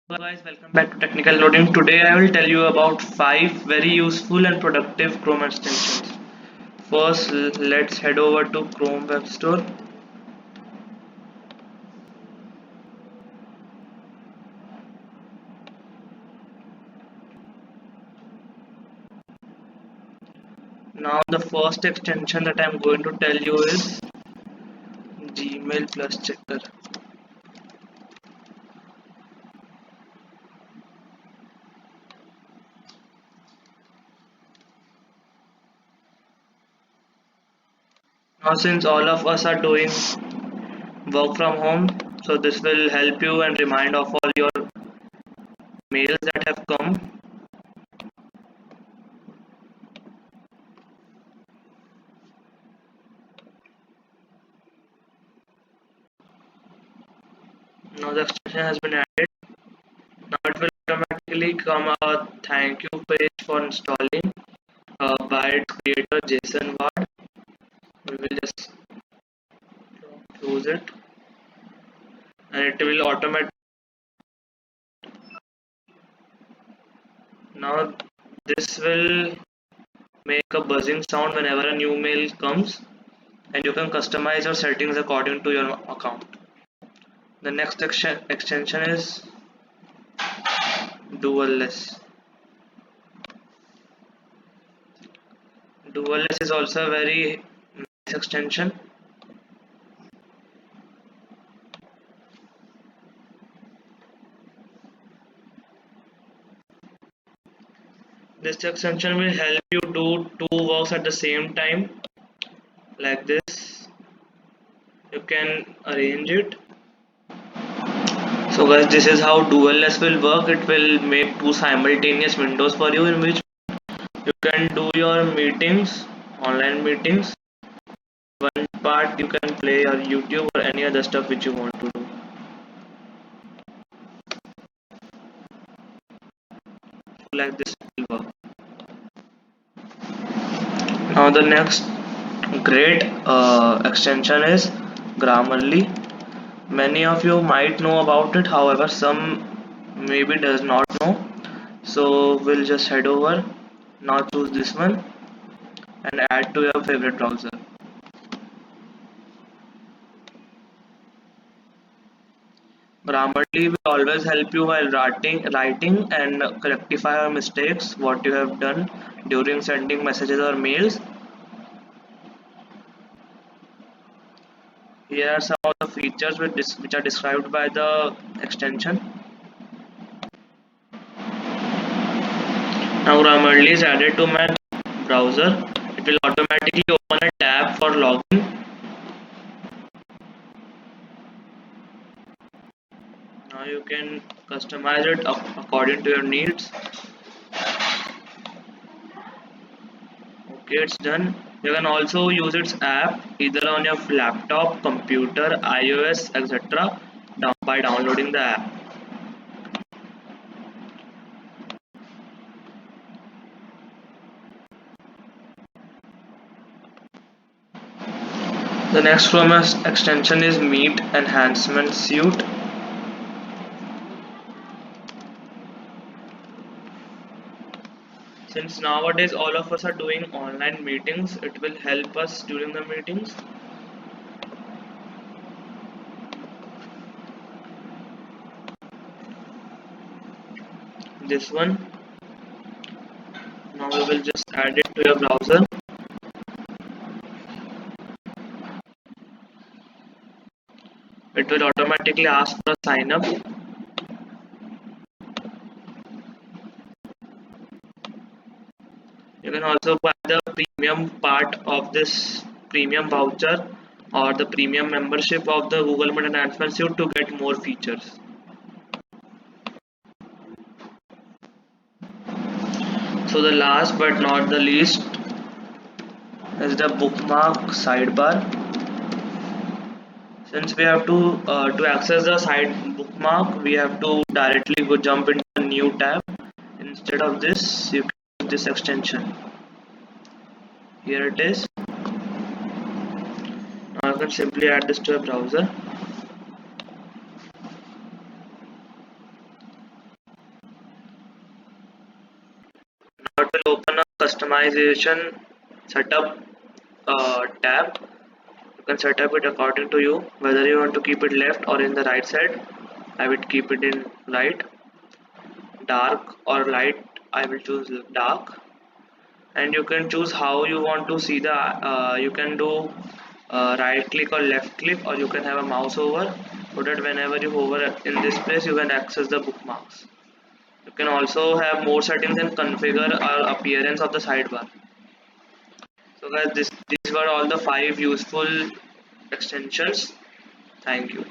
Guys, welcome back to Technical Loading. Today I will tell you about 5 very useful and productive Chrome extensions. First, let's head over to Chrome Web Store. Now the first extension that I'm going to tell you is Gmail Plus Checker. Now since all of us are doing work from home, so this will help you and remind of all your mails that have come. Now the extension has been added. Now it will automatically come a thank you page for installing by its creator Jason Ward. We will just close it and it will automate. Now this will make a buzzing sound whenever a new mail comes, and you can customize your settings according to your account. The next extension is Dualless. Dualless is also a very nice extension. This extension will help you do two works at the same time, like this. You can arrange it. So guys, this is how Dualless will work. It will make two simultaneous windows for you in which you can do your meetings, online meetings. One part you can play your YouTube or any other stuff which you want to do. Like this will work. Now the next great extension is Grammarly. Many of you might know about it, however some maybe does not know. So we'll just head over. Now choose this one and add to your favorite browser. Grammarly will always help you while writing and rectify your mistakes, what you have done during sending messages or mails. Here are some of the features which are described by the extension. Now Grammarly is added to my browser. It will automatically open a tab for login. Now you can customize it according to your needs. Okay, it's done. You can also use its app either on your laptop, computer, iOS, etc. By downloading the app. The next Chrome extension is Meet Enhancement Suite. Since nowadays all of us are doing online meetings, it will help us during the meetings. This one. Now we will just add it to your browser. It will automatically ask for a sign up. You can also buy the premium part of this premium voucher or the premium membership of the Google Meet Enhancement Suite to get more features. So the last but not the least is the bookmark sidebar. Since we have to access the side bookmark, we have to directly go jump into a new tab. Instead of this, you can use this extension. Here it is. Now you can simply add this to a browser. it will open a customization setup tab. You can set up it according to you, whether you want to keep it left or in the right side. I would keep it in right. Dark or light, I will choose dark. And you can choose how you want to see the you can do right click or left click, or you can have a mouse over, so that whenever you hover in this place you can access the bookmarks. You can also have more settings and configure appearance of the sidebar. So guys, these were all the 5 useful extensions. Thank you.